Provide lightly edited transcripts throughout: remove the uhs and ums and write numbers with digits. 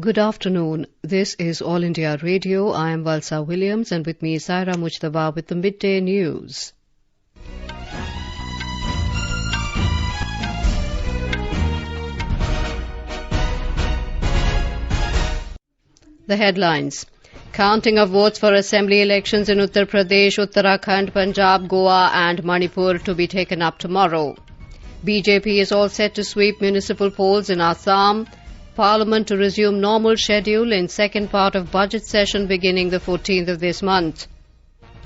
Good afternoon. This is All India Radio. I am Valsa Williams and with me is Saira Mujtaba with the Midday News. The headlines. Counting of votes for assembly elections in Uttar Pradesh, Uttarakhand, Punjab, Goa and Manipur to be taken up tomorrow. BJP is all set to sweep municipal polls in Assam. Parliament to resume normal schedule in second part of budget session beginning the 14th of this month.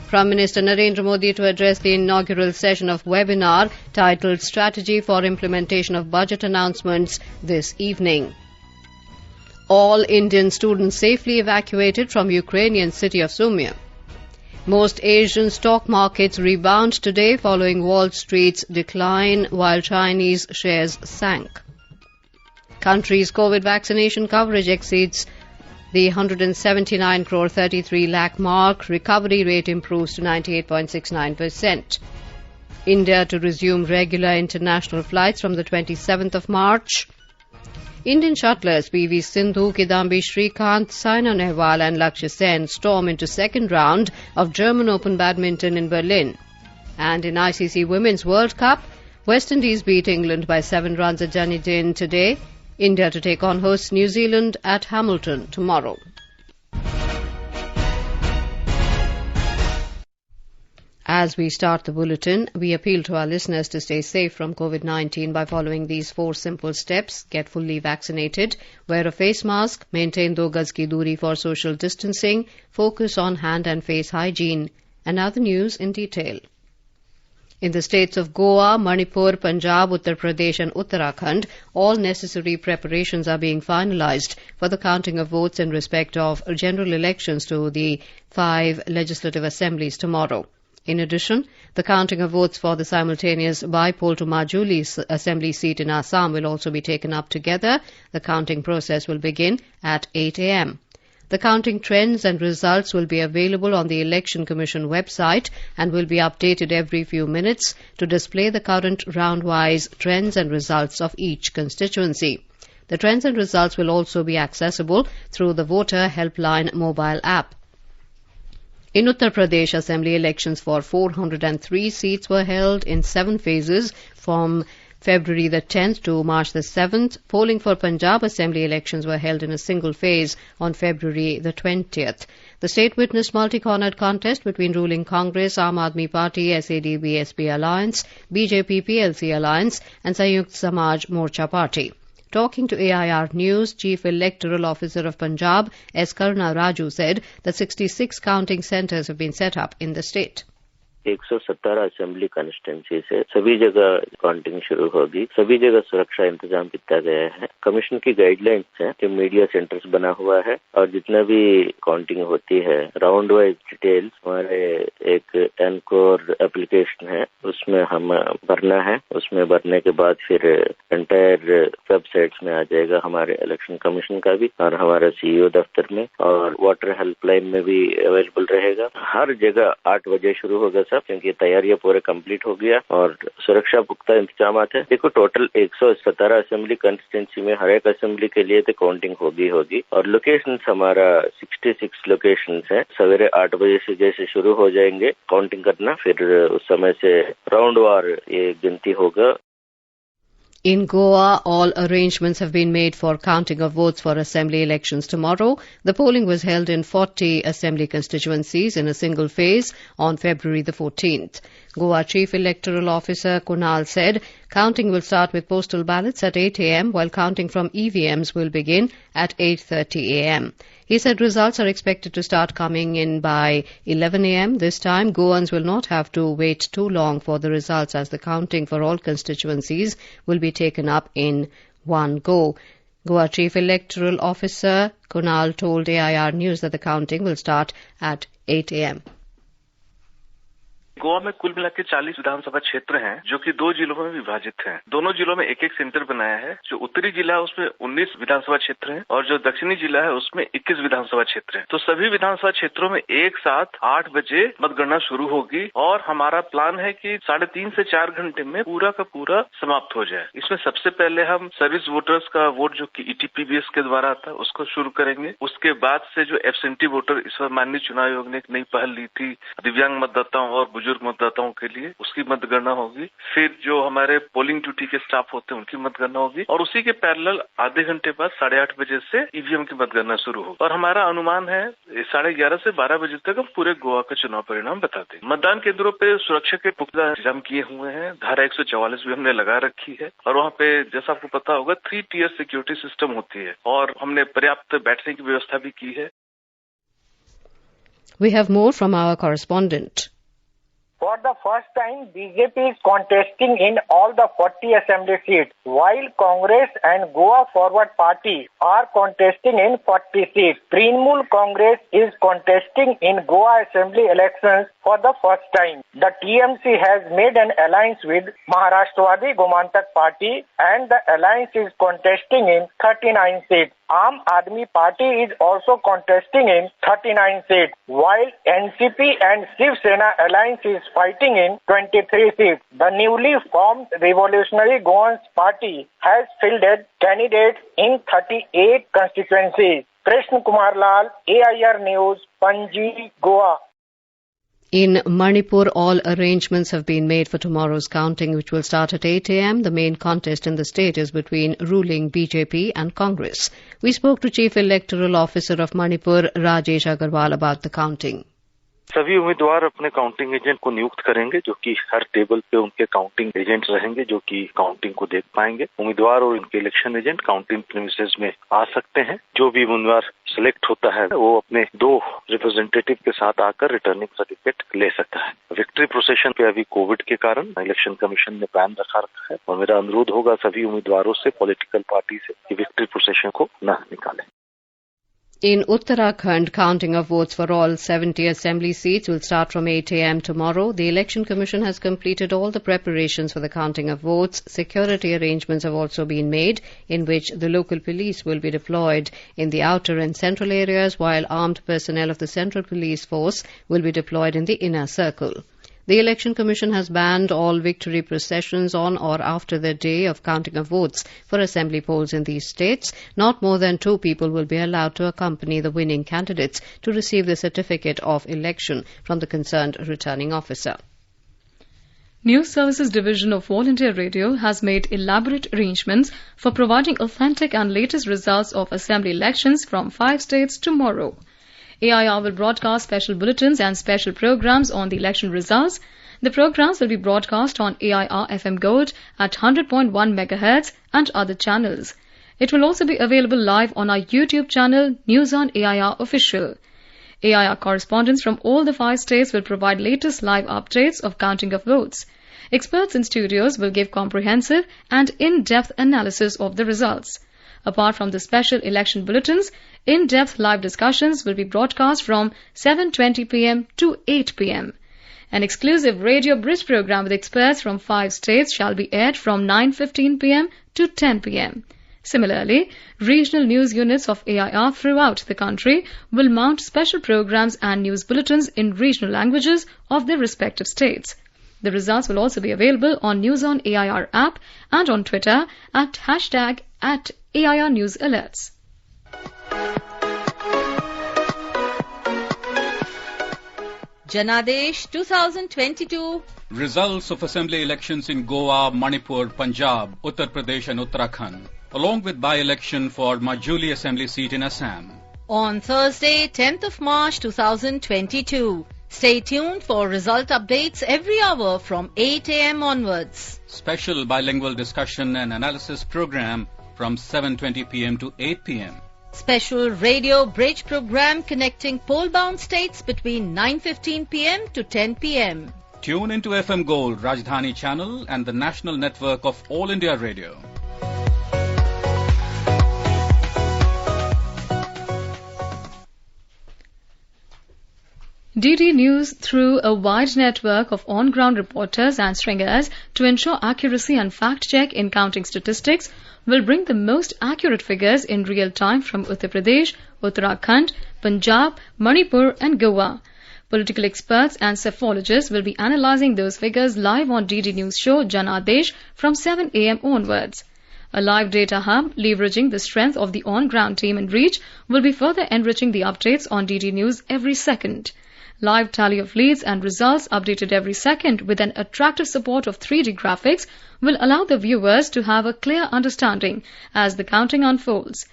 Prime Minister Narendra Modi to address the inaugural session of webinar titled Strategy for Implementation of Budget Announcements this evening. All Indian students safely evacuated from Ukrainian city of Sumy. Most Asian stock markets rebound today following Wall Street's decline while Chinese shares sank. Country's COVID vaccination coverage exceeds the 179 crore 33 lakh mark. Recovery rate improves to 98.69%. India to resume regular international flights from the 27th of March. Indian shuttlers PV Sindhu, Kidambi Shrikant, Saina Nehwal and Lakshya Sen storm into second round of German Open badminton in Berlin. And in ICC Women's World Cup, West Indies beat England by 7 runs at Dunedin today. India to take on hosts New Zealand at Hamilton tomorrow. As we start the bulletin, we appeal to our listeners to stay safe from COVID-19 by following these 4 simple steps. Get fully vaccinated, wear a face mask, maintain 2 gaz ki duri for social distancing, focus on hand and face hygiene. And now the news in detail. In the states of Goa, Manipur, Punjab, Uttar Pradesh and Uttarakhand, all necessary preparations are being finalized for the counting of votes in respect of general elections to the 5 legislative assemblies tomorrow. In addition, the counting of votes for the simultaneous by-poll to Majuli assembly seat in Assam will also be taken up together. The counting process will begin at 8 a.m. The counting trends and results will be available on the Election Commission website and will be updated every few minutes to display the current round-wise trends and results of each constituency. The trends and results will also be accessible through the Voter Helpline mobile app. In Uttar Pradesh, assembly elections for 403 seats were held in 7 phases from February the 10th to March the 7th. Polling for Punjab assembly elections were held in a single phase on February the 20th. The state witnessed multi-cornered contest between ruling Congress, Aam Aadmi Party, SAD-BSP Alliance, BJP-PLC Alliance and Sanyukt Samaj Morcha Party. Talking to AIR News, Chief Electoral Officer of Punjab, S. Karna Raju, said that 66 counting centres have been set up in the state. 117 assembly constituency से सभी जगह counting शुरू होगी। सभी जगह सुरक्षा इंतजाम किया गया है। कमीशन की गाइडलाइंस है कि मीडिया सेंटर्स बना हुआ है और जितना भी काउंटिंग होती है राउंड वाइज डिटेल्स हमारे एक एनकोर एप्लीकेशन है उसमें हम भरना है। उसमें भरने के बाद फिर एंटायर वेबसाइट्स में आ जाएगा हमारे इलेक्शन कमीशन का भी और हमारा सीईओ दफ्तर में और वाटर हेल्पलाइन में भी अवेलेबल रहेगा। हर जगह 8 बजे शुरू होगा क्योंकि तैयारियां पूरे कंप्लीट हो गया और सुरक्षा पुख्ता इंतजाम है। देखो टोटल 117 असेंबली कॉन्स्टिट्यूंसी में हर एक असेंबली के लिए तो काउंटिंग होगी और लोकेशंस हमारा 66 लोकेशंस है। सवेरे 8 बजे से जैसे शुरू हो जाएंगे काउंटिंग करना फिर उस समय से राउंड वार ये गिनती होगा। In Goa, all arrangements have been made for counting of votes for assembly elections tomorrow. The polling was held in 40 assembly constituencies in a single phase on February the 14th. Goa Chief Electoral Officer Kunal said counting will start with postal ballots at 8 a.m. while counting from EVMs will begin at 8:30 a.m. He said results are expected to start coming in by 11 a.m. This time, Goans will not have to wait too long for the results as the counting for all constituencies will be taken up in one go. Goa Chief Electoral Officer Kunal told AIR News that the counting will start at 8 a.m. Goa में कुल मिला के 40 विधानसभा क्षेत्र हैं, जो कि 2 जिलों में विभाजित हैं। दोनों जिलों में एक एक सेंटर बनाया है। जो उत्तरी जिला है उसमें 19 विधानसभा क्षेत्र हैं और जो दक्षिणी जिला है उसमें 21 विधानसभा क्षेत्र हैं। तो सभी विधानसभा क्षेत्रों में एक साथ 8 बजे मतगणना शुरू होगी और हमारा प्लान है कि 3.5 से 4 घंटे में पूरा का पूरा समाप्त हो जाए। इसमें सबसे पहले हम सर्विस वोटर्स का वोट, जो कि ETPBS के द्वारा आता है, उसको शुरू करेंगे। उसके बाद से जो एब्सेंटी वोटर, इस बार माननीय चुनाव आयोग ने एक नई पहल ली थी दिव्यांग मतदाताओं और बुजुर्ग मतदाताओं के लिए, उसकी मतगणना होगी। फिर जो हमारे पोलिंग ड्यूटी के स्टाफ होते हैं उनकी मतगणना होगी और उसी के पैरेलल आधे घंटे बाद 8:30 बजे से EVM की मतगणना शुरू होगी। और हमारा अनुमान है 11:30 से 12 बजे तक हम पूरे गोवा का चुनाव परिणाम बता दें। मतदान केंद्रों पे सुरक्षा के पुख्ता इंतजाम किए हुए हैं। धारा 144 भी हमने लगा रखी है और वहाँ पे जैसा आपको पता होगा 3 tier सिक्योरिटी सिस्टम होती है और हमने पर्याप्त बैठने की व्यवस्था भी की है। We have more from our correspondent. For the first time, BJP is contesting in all the 40 assembly seats, while Congress and Goa Forward Party are contesting in 40 seats. Trinamool Congress is contesting in Goa assembly elections for the first time. The TMC has made an alliance with Maharashtrawadi Gomantak Party and the alliance is contesting in 39 seats. Aam Aadmi Party is also contesting in 39 seats, while NCP and Shiv Sena alliance is fighting in 23 seats. The newly formed Revolutionary Goans Party has fielded candidates in 38 constituencies. Krishna Kumar Lal, AIR News, Panji, Goa. In Manipur, all arrangements have been made for tomorrow's counting, which will start at 8 a.m. The main contest in the state is between ruling BJP and Congress. We spoke to Chief Electoral Officer of Manipur, Rajesh Agarwal, about the counting. सभी उम्मीदवार अपने counting agent को नियुक्त करेंगे, जो कि हर table पे उनके काउंटिंग एजेंट रहेंगे, जो कि काउंटिंग को देख पाएंगे। उम्मीदवार और उनके इलेक्शन एजेंट काउंटिंग प्रीमिसेस में आ सकते हैं। जो भी उम्मीदवार सिलेक्ट होता है वो अपने 2 रिप्रेजेंटेटिव के साथ आकर रिटर्निंग सर्टिफिकेट ले सकता है। विक्ट्री प्रोसेशन पे अभी कोविड के कारण इलेक्शन कमीशन ने बैन रखा है और मेरा अनुरोध होगा सभी उम्मीदवारों से, पॉलिटिकल पार्टी से, कि विक्ट्री प्रोसेशन को न निकालें। In Uttarakhand, counting of votes for all 70 assembly seats will start from 8 a.m. tomorrow. The Election Commission has completed all the preparations for the counting of votes. Security arrangements have also been made, in which the local police will be deployed in the outer and central areas, while armed personnel of the Central Police Force will be deployed in the inner circle. The Election Commission has banned all victory processions on or after the day of counting of votes for assembly polls in these states. Not more than 2 people will be allowed to accompany the winning candidates to receive the certificate of election from the concerned returning officer. News Services Division of All India Radio has made elaborate arrangements for providing authentic and latest results of assembly elections from 5 states tomorrow. AIR will broadcast special bulletins and special programs on the election results. The programs will be broadcast on AIR FM Gold at 100.1 MHz and other channels. It will also be available live on our YouTube channel, News on AIR Official. AIR correspondents from all the 5 states will provide latest live updates of counting of votes. Experts in studios will give comprehensive and in-depth analysis of the results. Apart from the special election bulletins, in-depth live discussions will be broadcast from 7:20 p.m. to 8 p.m. An exclusive radio bridge program with experts from 5 states shall be aired from 9:15 p.m. to 10 p.m. Similarly, regional news units of AIR throughout the country will mount special programs and news bulletins in regional languages of their respective states. The results will also be available on News on AIR app and on Twitter at #AIR News Alerts. Janadesh 2022. Results of assembly elections in Goa, Manipur, Punjab, Uttar Pradesh and Uttarakhand, along with by-election for Majuli assembly seat in Assam. On Thursday, 10th of March 2022. Stay tuned for result updates every hour from 8 a.m. onwards. Special bilingual discussion and analysis program from 7:20 p.m. to 8 p.m. Special radio bridge program connecting pole-bound states between 9:15 p.m. to 10 p.m. Tune into FM Gold, Rajdhani Channel and the national network of All India Radio. DD News, through a wide network of on-ground reporters and stringers to ensure accuracy and fact-check in counting statistics, will bring the most accurate figures in real time from Uttar Pradesh, Uttarakhand, Punjab, Manipur and Goa. Political experts and psephologists will be analysing those figures live on DD News show Jan Adesh from 7 a.m. onwards. A live data hub, leveraging the strength of the on-ground team and reach, will be further enriching the updates on DD News every second. Live tally of leads and results updated every second with an attractive support of 3D graphics will allow the viewers to have a clear understanding as the counting unfolds.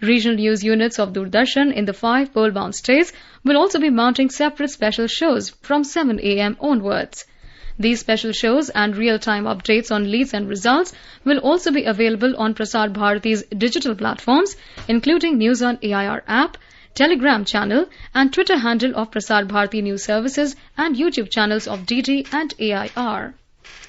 Regional news units of Doordarshan in the 5 poll-bound states will also be mounting separate special shows from 7 a.m. onwards. These special shows and real-time updates on leads and results will also be available on Prasar Bharati's digital platforms, including News on AIR app, Telegram channel and Twitter handle of Prasar Bharati News Services and YouTube channels of DD and AIR.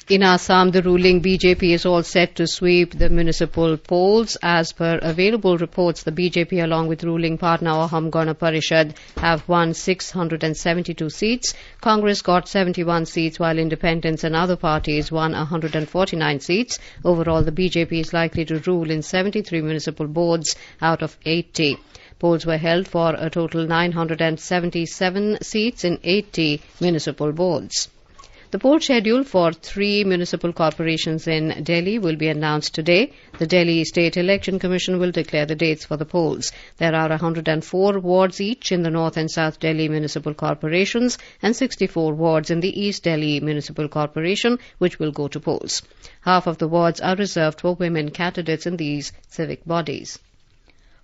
In Assam, the ruling BJP is all set to sweep the municipal polls. As per available reports, the BJP, along with ruling partner Aham Gana Parishad, have won 672 seats. Congress got 71 seats, while independents and other parties won 149 seats. Overall, the BJP is likely to rule in 73 municipal boards out of 80. Polls were held for a total 977 seats in 80 municipal boards. The poll schedule for 3 municipal corporations in Delhi will be announced today. The Delhi State Election Commission will declare the dates for the polls. There are 104 wards each in the North and South Delhi municipal corporations and 64 wards in the East Delhi municipal corporation, which will go to polls. Half of the wards are reserved for women candidates in these civic bodies.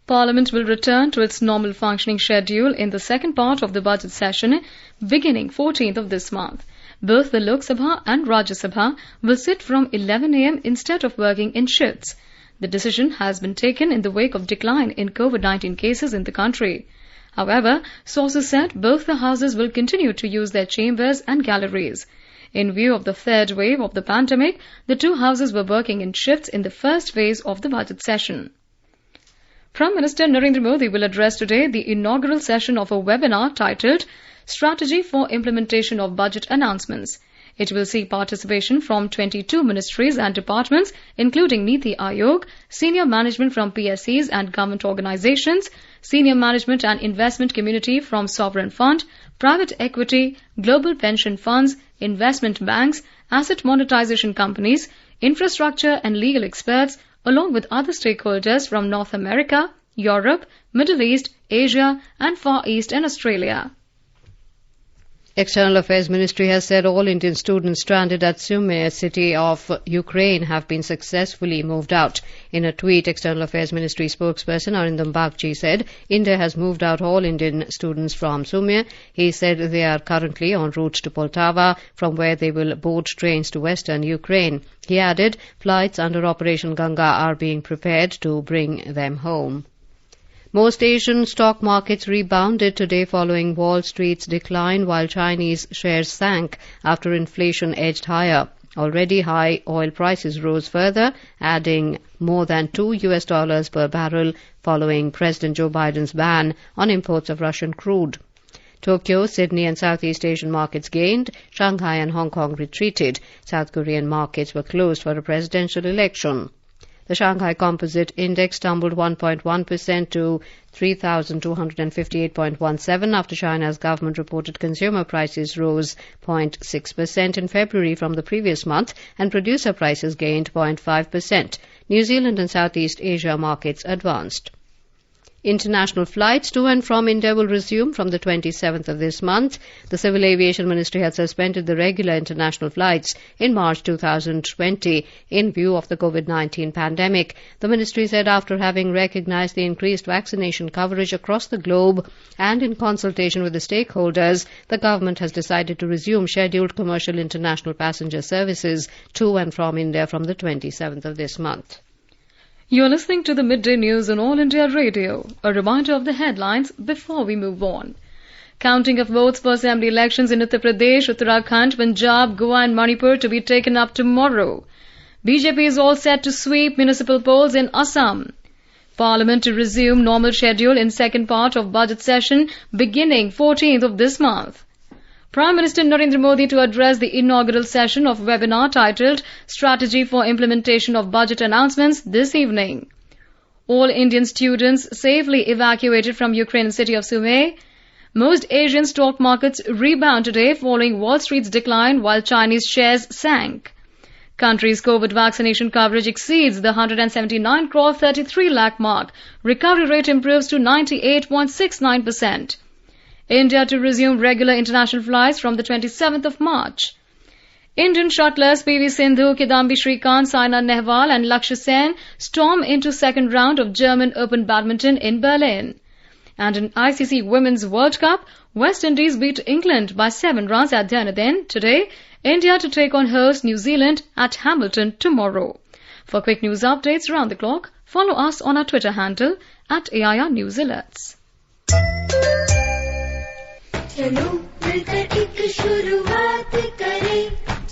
Parliament will return to its normal functioning schedule in the second part of the budget session beginning 14th of this month. Both the Lok Sabha and Rajya Sabha will sit from 11 a.m. instead of working in shifts. The decision has been taken in the wake of decline in COVID-19 cases in the country. However, sources said both the houses will continue to use their chambers and galleries. In view of the third wave of the pandemic, the two houses were working in shifts in the first phase of the budget session. Prime Minister Narendra Modi will address today the inaugural session of a webinar titled Strategy for Implementation of Budget Announcements. It will see participation from 22 ministries and departments, including Niti Aayog, senior management from PSCs and government organizations, senior management and investment community from Sovereign Fund, private equity, global pension funds, investment banks, asset monetization companies, infrastructure and legal experts, along with other stakeholders from North America, Europe, Middle East, Asia and Far East and Australia. External Affairs Ministry has said all Indian students stranded at Sumy, a city of Ukraine, have been successfully moved out. In a tweet, External Affairs Ministry spokesperson Arindam Bagchi said India has moved out all Indian students from Sumy. He said they are currently en route to Poltava, from where they will board trains to western Ukraine. He added flights under Operation Ganga are being prepared to bring them home. Most Asian stock markets rebounded today following Wall Street's decline, while Chinese shares sank after inflation edged higher. Already high oil prices rose further, adding more than $2 per barrel following President Joe Biden's ban on imports of Russian crude. Tokyo, Sydney and Southeast Asian markets gained. Shanghai and Hong Kong retreated. South Korean markets were closed for a presidential election. The Shanghai Composite Index tumbled 1.1% to 3,258.17 after China's government reported consumer prices rose 0.6% in February from the previous month and producer prices gained 0.5%. New Zealand and Southeast Asia markets advanced. International flights to and from India will resume from the 27th of this month. The Civil Aviation Ministry had suspended the regular international flights in March 2020 in view of the COVID-19 pandemic. The ministry said after having recognized the increased vaccination coverage across the globe and in consultation with the stakeholders, the government has decided to resume scheduled commercial international passenger services to and from India from the 27th of this month. You are listening to the Midday News on All India Radio. A reminder of the headlines before we move on. Counting of votes for assembly elections in Uttar Pradesh, Uttarakhand, Punjab, Goa and Manipur to be taken up tomorrow. BJP is all set to sweep municipal polls in Assam. Parliament to resume normal schedule in second part of budget session beginning 14th of this month. Prime Minister Narendra Modi to address the inaugural session of webinar titled Strategy for Implementation of Budget Announcements this evening. All Indian students safely evacuated from Ukraine city of Sumy. Most Asian stock markets rebound today following Wall Street's decline while Chinese shares sank. Country's COVID vaccination coverage exceeds the 179 crore 33 lakh mark. Recovery rate improves to 98.69%. India to resume regular international flights from the 27th of March. Indian shuttlers PV Sindhu, Kidambi Shrikant, Saina Nehwal and Lakshya Sen storm into second round of German Open Badminton in Berlin. And in ICC Women's World Cup, West Indies beat England by 7 runs at Dunedin today. India to take on host New Zealand at Hamilton tomorrow. For quick news updates around the clock, follow us on our Twitter handle @AIR News Alerts. चलो मिलकर एक शुरुआत करें,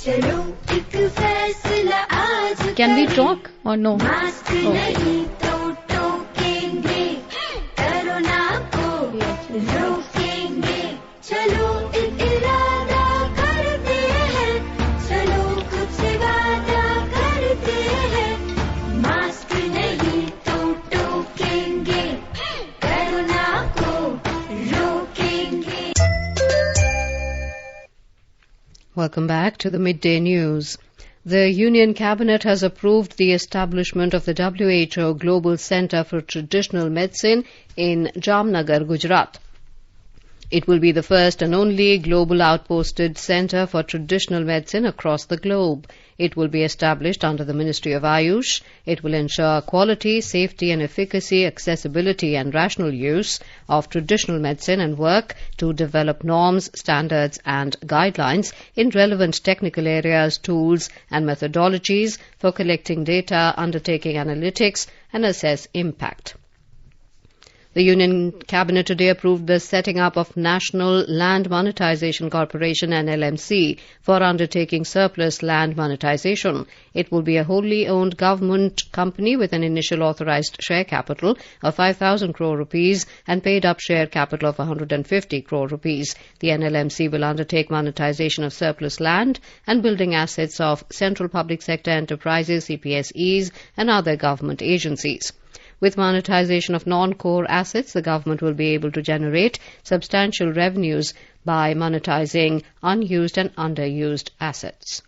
चलो एक फैसला आज Can we talk or no? Mask नहीं तो टोकेंगे, कोरोना को रोकेंगे, चलो एक इरादा करते हैं, चलो कुछ वादा करते हैं, मास्क नहीं तो टोकेंगे, कोरोना को रोकेंगे. Welcome back to the Midday News. The Union Cabinet has approved the establishment of the WHO Global Centre for Traditional Medicine in Jamnagar, Gujarat. It will be the first and only global outposted centre for traditional medicine across the globe. It will be established under the Ministry of Ayush. It will ensure quality, safety and efficacy, accessibility and rational use of traditional medicine and work to develop norms, standards and guidelines in relevant technical areas, tools and methodologies for collecting data, undertaking analytics and assess impact. The Union Cabinet today approved the setting up of National Land Monetization Corporation (NLMC) for undertaking surplus land monetization. It will be a wholly owned government company with an initial authorized share capital of 5,000 crore rupees and paid up share capital of 150 crore rupees. The NLMC will undertake monetization of surplus land and building assets of central public sector enterprises, CPSEs and other government agencies. With monetization of non-core assets, the government will be able to generate substantial revenues by monetizing unused and underused assets.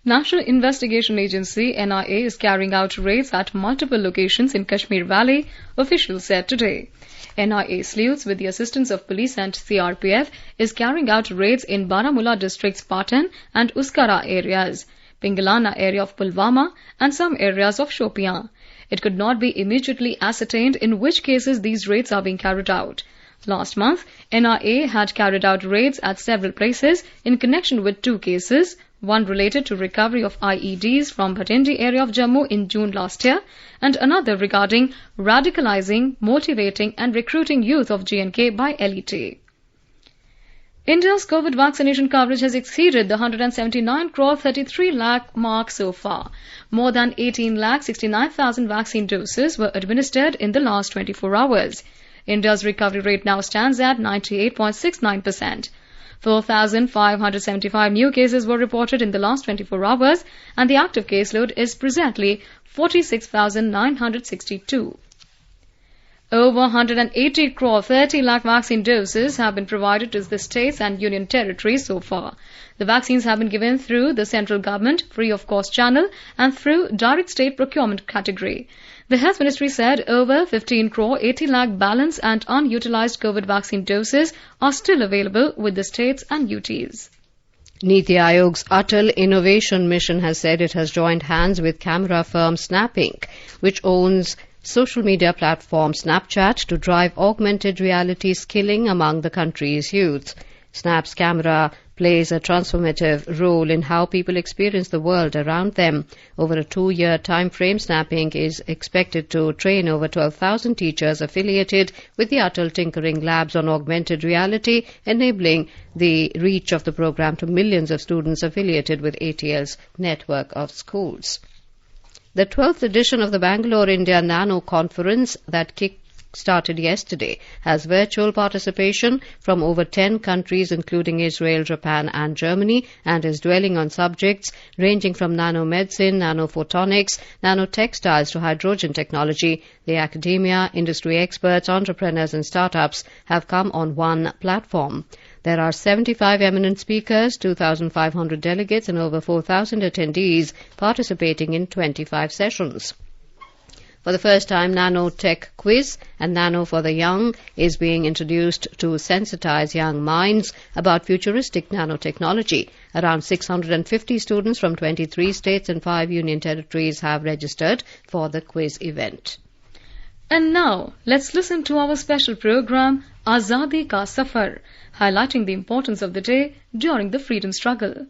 National Investigation Agency NIA is carrying out raids at multiple locations in Kashmir Valley, officials said today. NIA sleuths with the assistance of police and CRPF is carrying out raids in Baramulla district's Patan and Uskara areas, Pingalana area of Pulwama and some areas of Shopian. It could not be immediately ascertained in which cases these raids are being carried out. Last month, NIA had carried out raids at several places in connection with 2 cases, one related to recovery of IEDs from Bhatindi area of Jammu in June last year, and another regarding radicalizing, motivating and recruiting youth of J&K by elite. India's COVID vaccination coverage has exceeded the 179 crore 33 lakh mark so far. More than 18,69,000 vaccine doses were administered in the last 24 hours. India's recovery rate now stands at 98.69%. 4,575 new cases were reported in the last 24 hours and the active caseload is presently 46,962. Over 180 crore 30 lakh vaccine doses have been provided to the states and union territories so far. The vaccines have been given through the central government free of cost channel and through direct state procurement category. The Health Ministry said over 15 crore 80 lakh balance and unutilized COVID vaccine doses are still available with the states and UTs. Niti Aayog's Atal Innovation Mission has said it has joined hands with camera firm Snap Inc., which owns social media platform Snapchat, to drive augmented reality skilling among the country's youth. Snap's camera plays a transformative role in how people experience the world around them. Over a 2-year time frame, Snap Inc. is expected to train over 12,000 teachers affiliated with the Atal Tinkering Labs on augmented reality, enabling the reach of the program to millions of students affiliated with ATL's network of schools. The 12th edition of the Bangalore India Nano Conference that kicked started yesterday, has virtual participation from over 10 countries including Israel, Japan and Germany, and is dwelling on subjects ranging from nanomedicine, nanophotonics, nanotextiles to hydrogen technology. The academia, industry experts, entrepreneurs and startups have come on one platform. There are 75 eminent speakers, 2,500 delegates and over 4,000 attendees participating in 25 sessions. For the first time, Nanotech Quiz and Nano for the Young is being introduced to sensitize young minds about futuristic nanotechnology. Around 650 students from 23 states and 5 union territories have registered for the quiz event. And now, let's listen to our special program, Azadi Ka Safar, highlighting the importance of the day during the freedom struggle.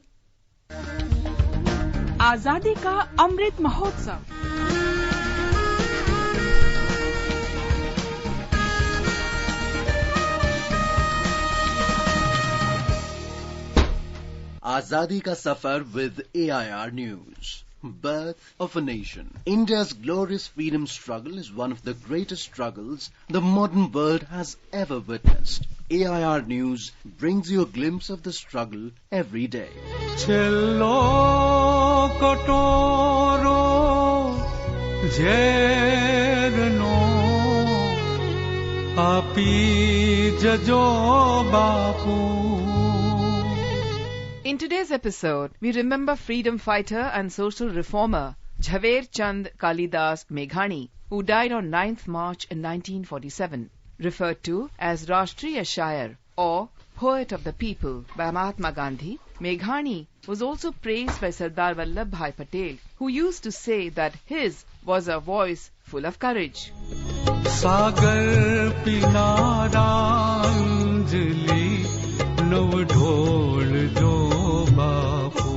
आजादी का Amrit Mahotsav. Azadi Ka Safar with AIR News. Birth of a nation. India's glorious freedom struggle is one of the greatest struggles the modern world has ever witnessed. AIR News brings you a glimpse of the struggle every day. Cello kotoro jerno api jajo bapu. In today's episode, we remember freedom fighter and social reformer Jhaver Chand Kalidas Meghani, who died on 9th March in 1947. Referred to as Rashtriya Shair or Poet of the People by Mahatma Gandhi, Meghani was also praised by Sardar Vallabhbhai Patel, who used to say that his was a voice full of courage. Sagar pinara anjali nav dhol jo bapu.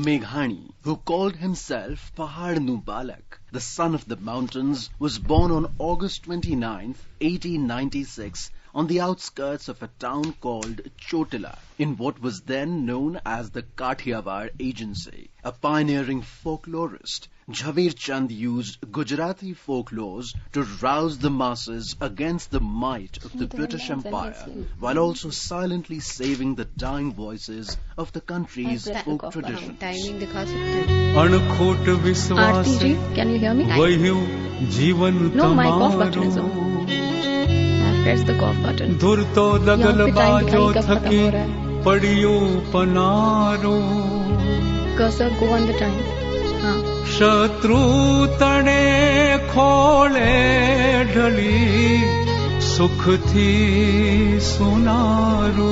Meghani, who called himself Pahadnu Balak, the son of the mountains, was born on August 29, 1896, on the outskirts of a town called Chotila, in what was then known as the Kathiawar Agency. A pioneering folklorist, Jhaver Chand used Gujarati folklores to rouse the masses against the might of the British Empire, while also silently saving the dying voices of the country's folk traditions. Ankhot viswas Can you hear me? vahyu jeevan No, my cough button is tamaro. on. Press the cough button. Dur to lagal baajo thaki padiyo panaro. Cursor, go on the time. Shatru tane khole dhali sukh thi sunaro.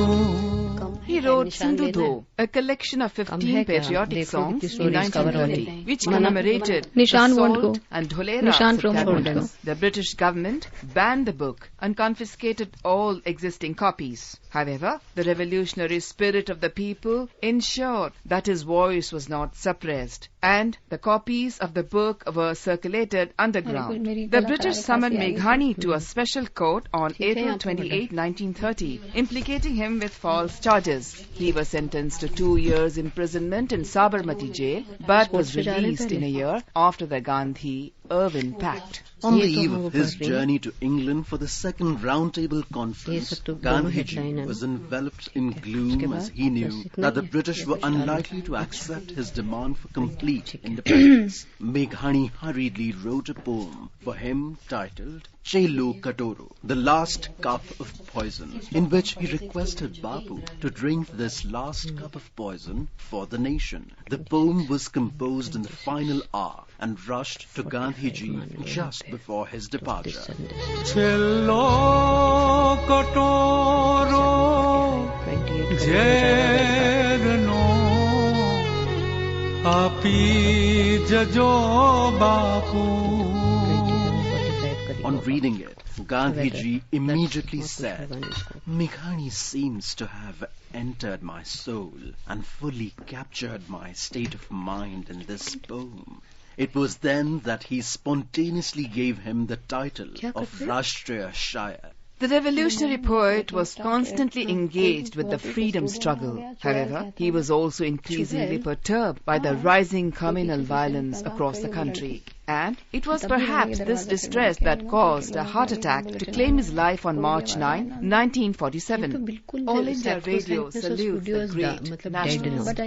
He wrote Sindhu, a collection of 15 patriotic songs in 1930, which commemorated the Salt and Dholera settlements. The British government banned the book and confiscated all existing copies. However, the revolutionary spirit of the people ensured that his voice was not suppressed, and the copies of the book were circulated underground. The British summoned Meghani to a special court on April 28, 1930, implicating him with false charges. He was sentenced to 2 years imprisonment in Sabarmati jail, but was released in a year after the Gandhi-Irwin Pact. On the eve of his journey to England for the second roundtable conference, Gandhiji was enveloped in gloom as he knew that the British were unlikely to accept his demand for complete independence. Meghani hurriedly wrote a poem for him titled Cello Kotoro, the last cup of poison, in which he requested Bapu to drink this last cup of poison for the nation. The poem was composed in the final hour and rushed to Gandhiji just before his departure. Cello kotoro jerno api jajo bapu. On reading it, Gandhiji immediately said, Meghani seems to have entered my soul and fully captured my state of mind in this poem. It was then that he spontaneously gave him the title of Rashtriya Shair. The revolutionary poet was constantly engaged with the freedom struggle. However, he was also increasingly perturbed by the rising communal violence across the country. And it was perhaps this distress that caused a heart attack to claim his life on March 9, 1947. All India Radio salutes the great nationalist.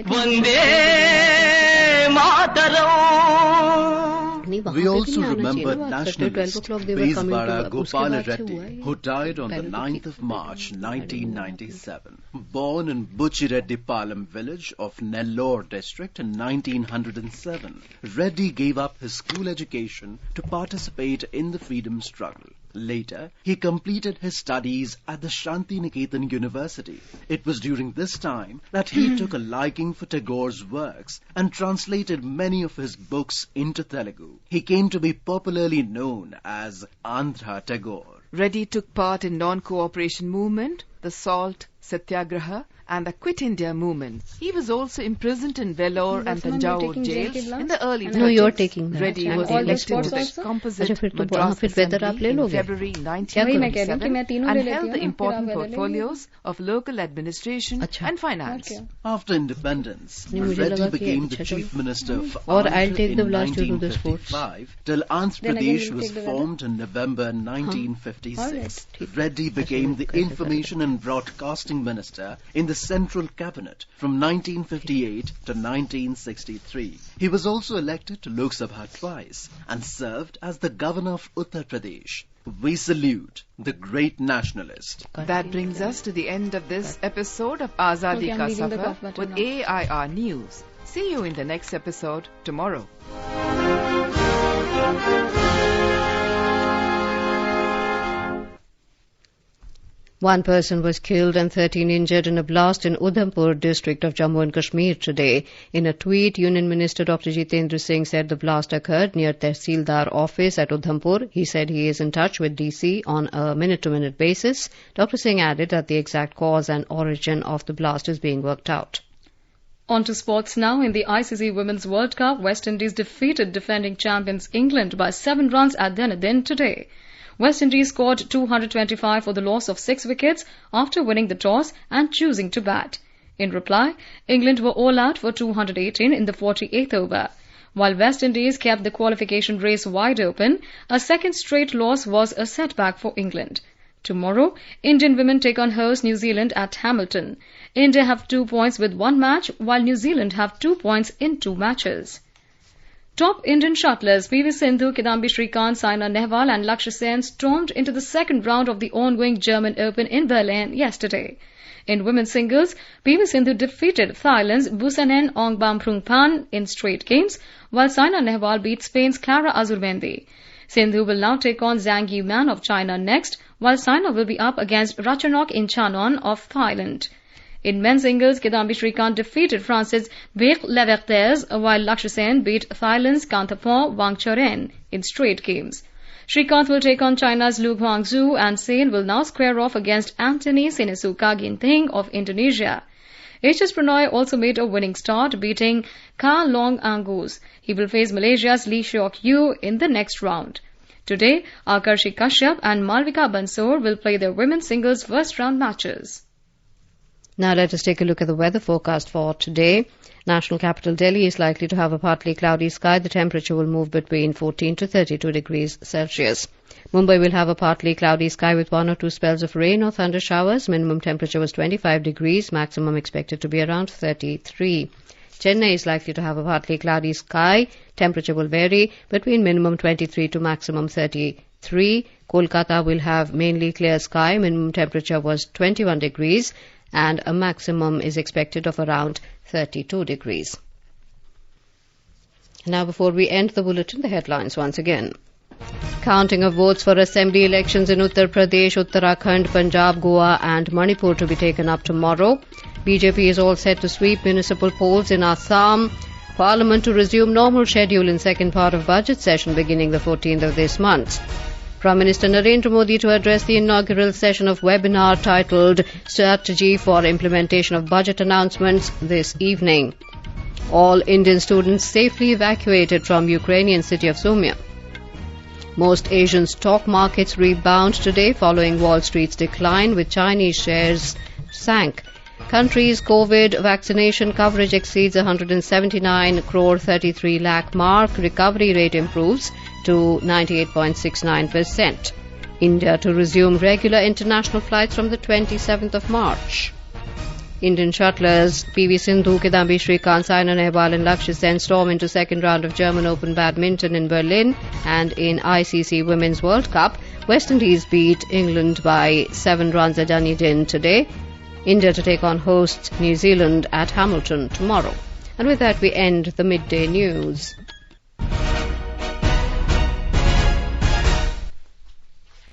We also remember nationalist Bezbara Gopala Reddy, who died on the 9th of March 1997. Born in Buchireddy Palam village of Nellore district in 1907, Reddy gave up his school education to participate in the freedom struggle. Later, he completed his studies at the Shantiniketan University. It was during this time that he took a liking for Tagore's works and translated many of his books into Telugu. He came to be popularly known as Andhra Tagore. Reddy took part in non-cooperation movement, the Salt Satyagraha, and the Quit India movement. He was also imprisoned in Vellore and Tanjore jails in the early 30s. No, you're taking that. Reddy was elected to the composite Madras Assembly in February 1937 and held the important portfolios of local administration and finance. After independence, Reddy became the chief minister of Andhra in 1955 till Andhra Pradesh was formed in November 1956. Reddy became the information and broadcasting minister in the Central Cabinet from 1958 to 1963. He was also elected to Lok Sabha twice and served as the governor of Uttar Pradesh. We salute the great nationalist. That brings us to the end of this episode of Azadi Ka Safar with AIR News. See you in the next episode tomorrow. One person was killed and 13 injured in a blast in Udampur district of Jammu and Kashmir today. In a tweet, Union Minister Dr. Jitendra Singh said the blast occurred near Tehsildar office at Udampur. He said he is in touch with DC on a minute-to-minute basis. Dr. Singh added that the exact cause and origin of the blast is being worked out. On to sports now. In the ICC Women's World Cup, West Indies defeated defending champions England by 7 runs at Dunedin today. West Indies scored 225 for the loss of 6 wickets after winning the toss and choosing to bat. In reply, England were all out for 218 in the 48th over. While West Indies kept the qualification race wide open, a second straight loss was a setback for England. Tomorrow, Indian women take on host New Zealand at Hamilton. India have 2 points with 1 match, while New Zealand have 2 points in 2 matches. Top Indian shuttlers PV Sindhu, Kidambi Shrikant, Saina Nehwal and Lakshya Sen stormed into the second round of the ongoing German Open in Berlin yesterday. In women's singles, PV Sindhu defeated Thailand's Busanen Ongbamprungpan in straight games, while Saina Nehwal beat Spain's Clara Azurmendi. Sindhu will now take on Zhang Yiman of China next, while Saina will be up against Ratchanok Inchanon of Thailand. In men's singles, Kidambi Shrikant defeated France's Beck Levertez, while Lakshya Sen beat Thailand's Kanthapon Wangcharen in straight games. Shrikant will take on China's Lu Guangzhou, and Sen will now square off against Anthony Sinesuka Ginting of Indonesia. HS Pranoy also made a winning start, beating Ka Long Angus. He will face Malaysia's Lee Seok Yew in the next round. Today, Akarshi Kashyap and Malvika Bansor will play their women's singles first round matches. Now let us take a look at the weather forecast for today. National capital Delhi is likely to have a partly cloudy sky. The temperature will move between 14 to 32 degrees Celsius. Mumbai will have a partly cloudy sky with 1 or 2 spells of rain or thunder showers. Minimum temperature was 25 degrees, maximum expected to be around 33. Chennai is likely to have a partly cloudy sky. Temperature will vary between minimum 23 to maximum 33. Kolkata will have mainly clear sky. Minimum temperature was 21 degrees. And a maximum is expected of around 32 degrees. Now, before we end the bulletin, the headlines once again. Counting of votes for assembly elections in Uttar Pradesh, Uttarakhand, Punjab, Goa and Manipur to be taken up tomorrow. BJP is all set to sweep municipal polls in Assam. Parliament to resume normal schedule in second part of budget session beginning the 14th of this month. Prime Minister Narendra Modi to address the inaugural session of webinar titled Strategy for Implementation of Budget Announcements this evening. All Indian students safely evacuated from Ukrainian city of Sumy. Most Asian stock markets rebound today following Wall Street's decline, with Chinese shares sank. Country's COVID vaccination coverage exceeds 179 crore 33 lakh mark. Recovery rate improves to 98.69%. India to resume regular international flights from the 27th of March. Indian shuttlers PV Sindhu, Kidambi Shrikant, Saina Nehwal and Lakshya Sen storm into second round of German Open Badminton in Berlin. And in ICC Women's World Cup, West Indies beat England by 7 runs at Dunedin today. India to take on hosts New Zealand at Hamilton tomorrow. And with that we end the midday news.